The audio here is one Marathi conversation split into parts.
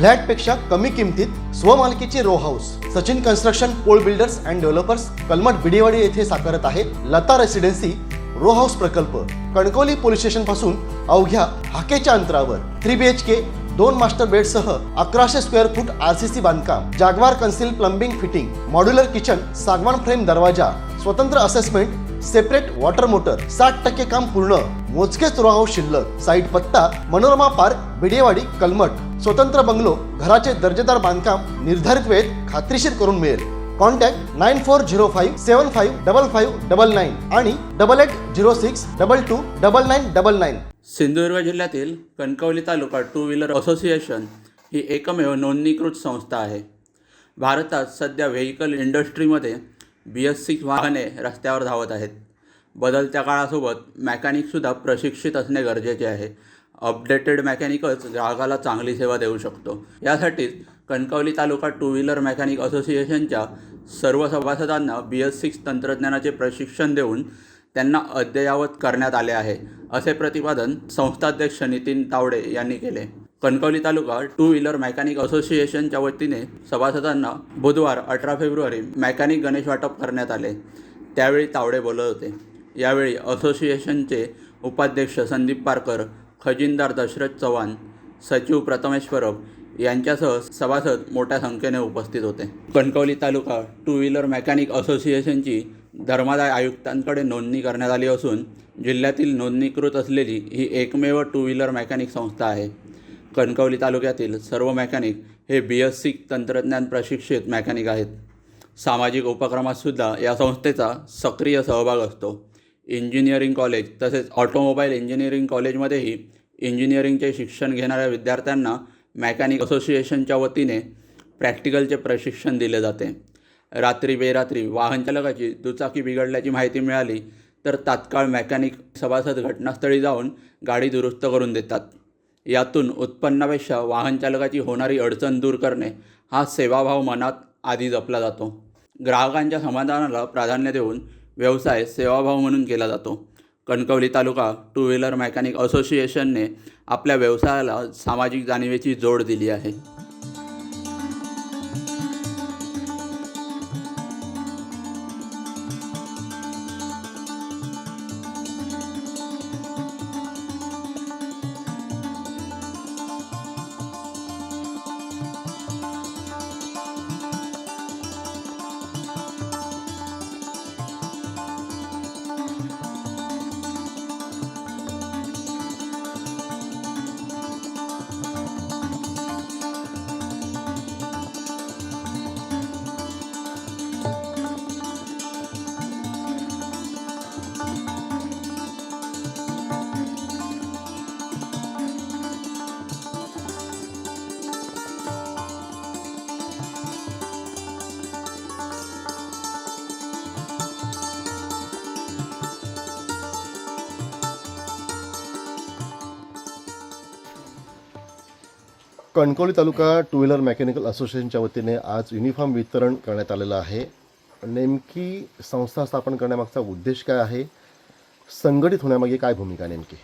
फ्लॅटपेक्षा कमी किमतीत स्वमालकीचे रो हाऊस सचिन कन्स्ट्रक्शन पोल builders and developers Kalmath Bidewadi येथे साकारत आहे लता रेसिडेन्सी रो हाऊस प्रकल्प। कणकवली पोलीस स्टेशन पासून अवघ्या हाकेच्या अंतरावर 3 BHK 2 मास्टर बेड सह 1100 स्क्वेअर फूट RCC बांधकाम, जागवार concealed plumbing fitting, modular kitchen, सागवान फ्रेम दरवाजा, स्वतंत्र असेसमेंट, सेपरेट वॉटर मोटर, 60% काम पूर्ण, मोजकेच रो हाऊस शिल्लक। साईट पत्ता मनोरमा पार्क बिडेवाडी कलमठ। स्वतंत्र बंगलो, घराचे दर्जेदार बांधकाम निर्धारित वेळेत खात्रीशीर करून मिळेल। कॉन्टॅक्ट 9405755599 आणि 8806229999। सिंधुदुर्ग जिल्ह्यातील कणकवली तालुका टू व्हीलर असोसिएशन ही एकमेव नोंदणीकृत संस्था आहे। भारतात सध्या व्हेइकल इंडस्ट्रीमध्ये BS6 वाहने रस्त्यावर धावत आहेत। बदलत्या काळासोबत मेकॅनिकसुद्धा प्रशिक्षित असणे गरजेचे आहे। अपडेटेड मेकॅनिकच ग्राहकाला चांगली सेवा देऊ शकतो। यासाठीच कणकवली तालुका टू व्हीलर मेकॅनिक असोसिएशनच्या सर्व सभासदांना BS6 तंत्रज्ञानाचे प्रशिक्षण देऊन त्यांना अद्ययावत करण्यात आले आहे, असे प्रतिपादन संस्थाध्यक्ष नितीन तावडे यांनी केले। कणकवली तालुका टू व्हीलर मेकॅनिक असोसिएशनच्या वतीने सभासदांना बुधवार 18 फेब्रुवारी मेकॅनिक गणेश वाटप करण्यात आले। त्यावेळी तावडे बोलत होते। यावेळी असोसिएशनचे उपाध्यक्ष संदीप पारकर, खजिनदार दशरथ चव्हाण, सचिव प्रथमेश परब यांच्यासह सभासद मोठ्या संख्येने उपस्थित होते। कणकवली तालुका टू व्हीलर मेकॅनिक असोसिएशनची धर्मादाय आयुक्तांकडे नोंदणी करण्यात आली असून जिल्ह्यातील नोंदणीकृत असलेली ही एकमेव टू व्हीलर मेकॅनिक संस्था आहे। कणकवली तालुक्यातील सर्व मेकॅनिक हे BS6 तंत्रज्ञान प्रशिक्षित मेकॅनिक आहेत। सामाजिक उपक्रमातसुद्धा या संस्थेचा सक्रिय सहभाग असतो। इंजिनिअरिंग कॉलेज तसेच ऑटोमोबाईल इंजिनिअरिंग कॉलेजमध्येही इंजिनिअरिंगचे शिक्षण घेणाऱ्या विद्यार्थ्यांना मेकॅनिक असोसिएशनच्या वतीने प्रॅक्टिकलचे प्रशिक्षण दिले जाते। रात्री बेरात्री वाहन चालकाची दुचाकी बिघडल्याची माहिती मिळाली तर तात्काळ मेकॅनिक सभासद घटनास्थळी जाऊन गाडी दुरुस्त करून देतात। यातून उत्पन्नापेक्षा वाहन चालकाची होणारी अडचण दूर करणे हा सेवाभाव मनात आधी जपला जातो। ग्राहकांच्या समाधानाला प्राधान्य देऊन व्यवसाय सेवाभाव म्हणून केला जातो। कणकवली तालुका टू व्हीलर मेकॅनिक असोसिएशनने आपल्या व्यवसायाला सामाजिक जाणीवेची जोड दिली आहे। कणकवली तालुका टू व्हीलर मेकॅनिकल असोसिएशनच्या वतीने आज युनिफॉर्म वितरण करण्यात आलेलं आहे। नेमकी संस्था स्थापन करण्यामागचा उद्देश काय आहे, संघटित होण्यामागे काय भूमिका नेमकी?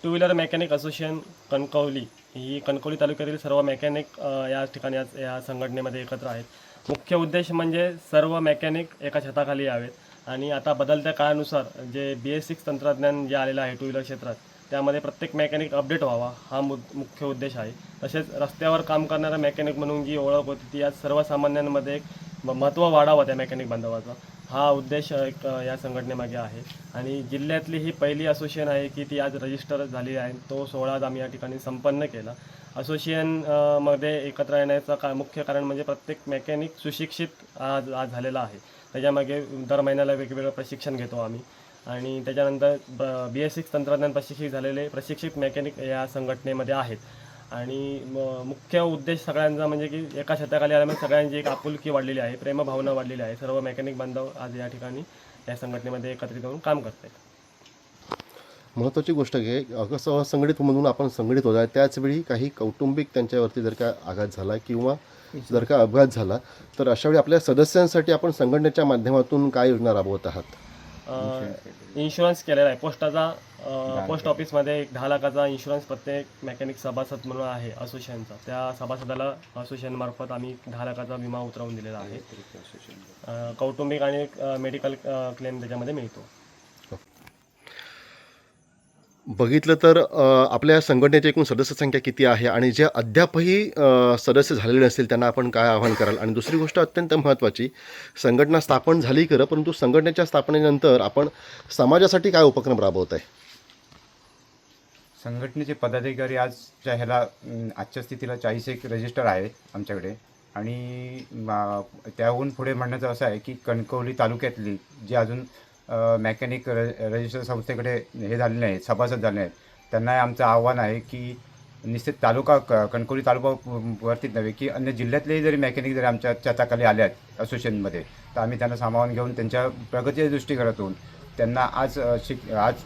Two wheeler mechanic association Kankavli ही कणकवली तालुक्यातील सर्व मेकॅनिक या ठिकाणी या संघटनेमध्ये एकत्र आहेत। मुख्य उद्देश म्हणजे सर्व मेकॅनिक एका छताखाली यावेत आणि आता बदलत्या काळानुसार जे BS6 तंत्रज्ञान जे आलेलं आहे टू व्हीलर क्षेत्रात त्यामध्ये प्रत्येक मेकॅनिक अपडेट व्हावा हा मुख्य उद्देश आहे। तसेच रस्त्यावर काम करणारा मेकॅनिक म्हणून जी ओळख होती ती आज सर्वसामान्यांमध्ये एक महत्त्व वाढावं त्या मेकॅनिक बांधवाचा हा उद्देश एक या संघटनेमागे आहे। आणि जिल्ह्यातली ही पहिली असोसिएशन आहे की ती आज रजिस्टर झाली आहे। तो सोहळा आम्ही या ठिकाणी संपन्न केला। असोसिएशन मध्ये एकत्र येण्याचं मुख्य कारण म्हणजे प्रत्येक मेकॅनिक सुशिक्षित आज झालेला आहे। त्याच्यामागे दर महिन्याला वेगवेगळं प्रशिक्षण घेतो आम्ही आणि त्याच्यानंतर BS6 तंत्रज्ञान प्रशिक्षित झालेले प्रशिक्षित मेकॅनिक या संघटनेमध्ये आहेत। आणि मुख्य उद्देश सगळ्यांचा म्हणजे की एका छताखाली आल्यामुळे सगळ्यांची एक आपुलकी वाढलेली आहे, प्रेमभावना वाढलेली आहे। सर्व मेकॅनिक बांधव आज या ठिकाणी या संघटनेमध्ये एकत्रित होऊन काम करत आहेत। महत्त्वाची गोष्ट आहे कसं संघटित म्हणून आपण संघटित होत आहे त्याचवेळी काही कौटुंबिक त्यांच्यावरती जर का आघात झाला किंवा जर का अपघात झाला तर अशावेळी आपल्या सदस्यांसाठी आपण संघटनेच्या माध्यमातून काय योजना राबवत आहात? इन्शुरन्स केलेला आहे पोस्टाचा. पोस्ट ऑफिसमध्ये एक 10 लाखाचा इन्शुरन्स प्रत्येक मेकॅनिक सभासद म्हणून आहे असोसिएशनचा. त्या सभासदाला असोसिएशनमार्फत आम्ही 10 लाखाचा विमा उतरवून दिलेला आहे. कौटुंबिक आणि मेडिकल क्लेम त्याच्यामध्ये मिळतो. बघितलं तर आपल्या संघटनेची एकूण सदस्य संख्या किती आहे आणि जे अद्यापही सदस्य झालेले नसतील त्यांना आपण काय आवाहन कराल? आणि दुसरी गोष्ट अत्यंत महत्त्वाची, संघटना स्थापन झाली खरं, परंतु संघटनेच्या स्थापनेनंतर आपण समाजासाठी काय उपक्रम राबवत आहे? संघटनेचे पदाधिकारी आजच्या आजच्या स्थितीला 41 रजिस्टर आहे आमच्याकडे. आणि त्याहून पुढे म्हणण्याचं असं आहे की कणकवली तालुक्यातली जे अजून मेकॅनिक रजिस्टर संस्थेकडे हे झालेले आहेत, सभासद झाले आहेत, त्यांना आमचं आव्हान आहे की निश्चित कणकवली तालुकावरतीच नव्हे की अन्य जिल्ह्यातलेही जरी मेकॅनिक जरी आमच्या छताखाली आले आहेत असोसिएशनमध्ये, तर आम्ही त्यांना सामावून घेऊन त्यांच्या प्रगतीच्या दृष्टीकोनातून त्यांना आज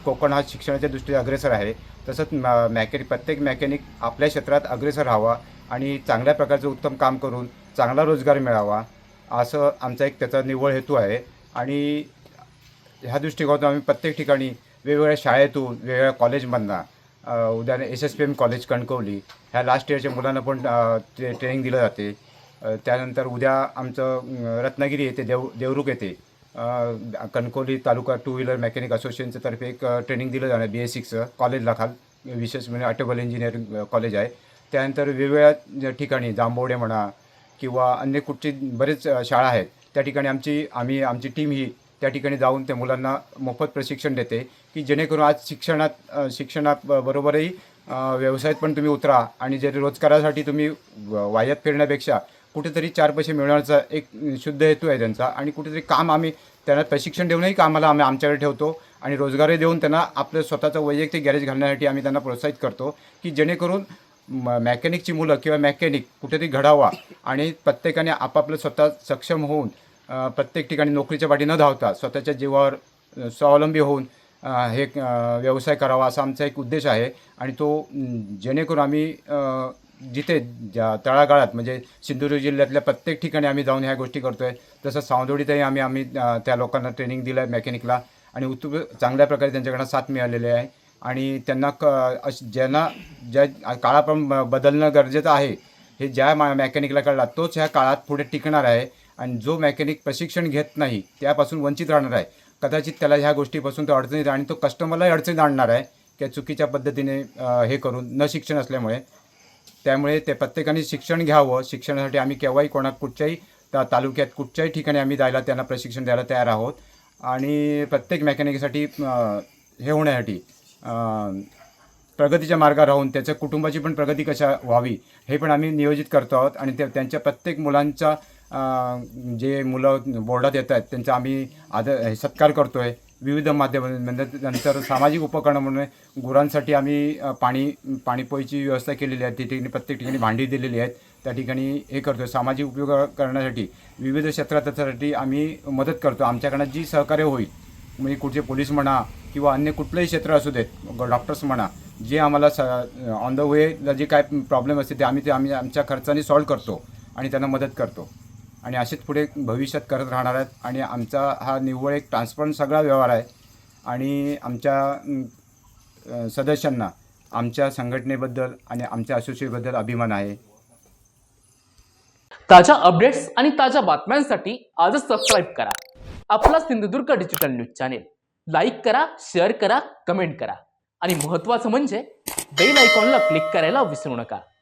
कोकण हा शिक्षणाच्या दृष्टीने अग्रेसर आहे, तसंच प्रत्येक मेकॅनिक आपल्या क्षेत्रात अग्रेसर राहावा आणि चांगल्या प्रकारचं उत्तम काम करून चांगला रोजगार मिळावा, असं आमचा एक त्याचा निव्वळ हेतू आहे. आणि ह्या दृष्टिकोनातून आम्ही प्रत्येक ठिकाणी वेगवेगळ्या शाळेतून, वेगवेगळ्या कॉलेजमधनं, उदाहरण SSPM कॉलेज कणकवली ह्या लास्ट इयरच्या मुलांना पण ट्रेनिंग दिलं जाते. त्यानंतर उद्या आमचं रत्नागिरी येथे देवरुख येथे कणकवली तालुका 2 व्हीलर मेकॅनिक असोसिएशनच्या तर्फे एक ट्रेनिंग दिलं जाणार BS6 कॉलेजला विशेष म्हणजे ऑटोमोबाईल इंजिनिअरिंग कॉलेज आहे. त्यानंतर वेगवेगळ्या ठिकाणी जांभवडे म्हणा किंवा अन्य कुठची बरेच शाळा आहेत, त्या ठिकाणी आमची टीम ही त्या ठिकाणी जाऊन त्या मुलांना मोफत प्रशिक्षण देते की जेणेकरून आज शिक्षणाबरोबरही व्यवसायात पण तुम्ही उतरा आणि जे रोजगारासाठी तुम्ही वायात फिरण्यापेक्षा कुठेतरी 4 पैसे मिळवण्याचा एक शुद्ध हेतू आहे त्यांचा. आणि कुठेतरी काम आम्ही त्यांना प्रशिक्षण देऊनही कामाला आम्ही आमच्याकडे ठेवतो आणि रोजगारही देऊन त्यांना आपलं स्वतःचं वैयक्तिक गॅरेज घालण्यासाठी आम्ही त्यांना प्रोत्साहित करतो की जेणेकरून मेकॅनिकची मुलं किंवा मेकॅनिक कुठेतरी घडावा आणि प्रत्येकाने आपापलं स्वतः सक्षम होऊन प्रत्येक ठिकाणी नोकरीच्या पाठी न धावता स्वतःच्या जीवावर स्वावलंबी होऊन हे व्यवसाय करावा असा आमचा एक उद्देश आहे. आणि तो जेणेकरून आम्ही जिथे तळागाळात म्हणजे सिंधुदुर्ग जिल्ह्यातल्या प्रत्येक ठिकाणी आम्ही जाऊन ह्या गोष्टी करतो आहे. तसं सावंतवाडीतही आम्ही त्या लोकांना ट्रेनिंग दिलं आहे मेकॅनिकला आणि चांगल्या प्रकारे त्यांच्याकडनं साथ मिळालेली आहे. आणि त्यांना ज्या काळाप्रमाणे बदलणं गरजेचं आहे हे ज्या मेकॅनिकला कळला तोच ह्या काळात पुढे टिकणार आहे. आणि जो मेकॅनिक प्रशिक्षण घेत नाही त्यापासून वंचित राहणार आहे. कदाचित त्याला ह्या गोष्टीपासून तो अडचणीत आणि तो कस्टमरलाही अडचणीत आणणार आहे की चुकीच्या पद्धतीने हे करून न शिक्षण असल्यामुळे. त्यामुळे ते प्रत्येकाने शिक्षण घ्यावं. शिक्षणासाठी आम्ही केव्हाही कुठच्याही तालुक्यात कुठच्याही ठिकाणी आम्ही त्यांना प्रशिक्षण द्यायला तयार आहोत. आणि प्रत्येक मेकॅनिकसाठी हे होण्यासाठी प्रगतीच्या मार्गावर राहून त्याच्या कुटुंबाची पण प्रगती कशा व्हावी हे पण आम्ही नियोजित करतो आहोत. आणि त्यांच्या प्रत्येक मुलांचा जे मुलं बोर्डात येत आहेत त्यांचा आम्ही सत्कार करतो आहे विविध माध्यमांमध्ये. नंतर सामाजिक उपकरणं म्हणून गुरांसाठी आम्ही पाणीपोईची व्यवस्था केलेली आहे. ठिकाणी प्रत्येक ठिकाणी भांडी दिलेली आहेत. त्या ठिकाणी हे करतो आहे. सामाजिक उपयोग करण्यासाठी विविध क्षेत्रात त्याच्यासाठी आम्ही मदत करतो. आमच्याकडनं जी सहकार्य होईल म्हणजे कुठचे पोलीस म्हणा किंवा अन्य कुठलंही क्षेत्र असू देत, डॉक्टर्स म्हणा, जे आम्हाला ऑन द वेला जे काय प्रॉब्लेम असते ते आम्ही आमच्या खर्चाने सॉल्व करतो आणि त्यांना मदत करतो. आणि असेच पुढे भविष्यात करत राहणार आहेत. आणि आमचा हा निव्वळ एक ट्रान्सपरंट सगळा व्यवहार आहे. आणि आमच्या सदस्यांना आमच्या संघटनेबद्दल आणि आमच्या असोसिएशनबद्दल अभिमान आहे. ताज्या अपडेट्स आणि ताज्या बातम्यांसाठी आजच सबस्क्राईब करा आपला Sindhudurg digital news channel. Like करा, शेअर करा, कमेंट करा आणि महत्त्वाचं म्हणजे बेल आयकॉनला क्लिक करायला विसरू नका.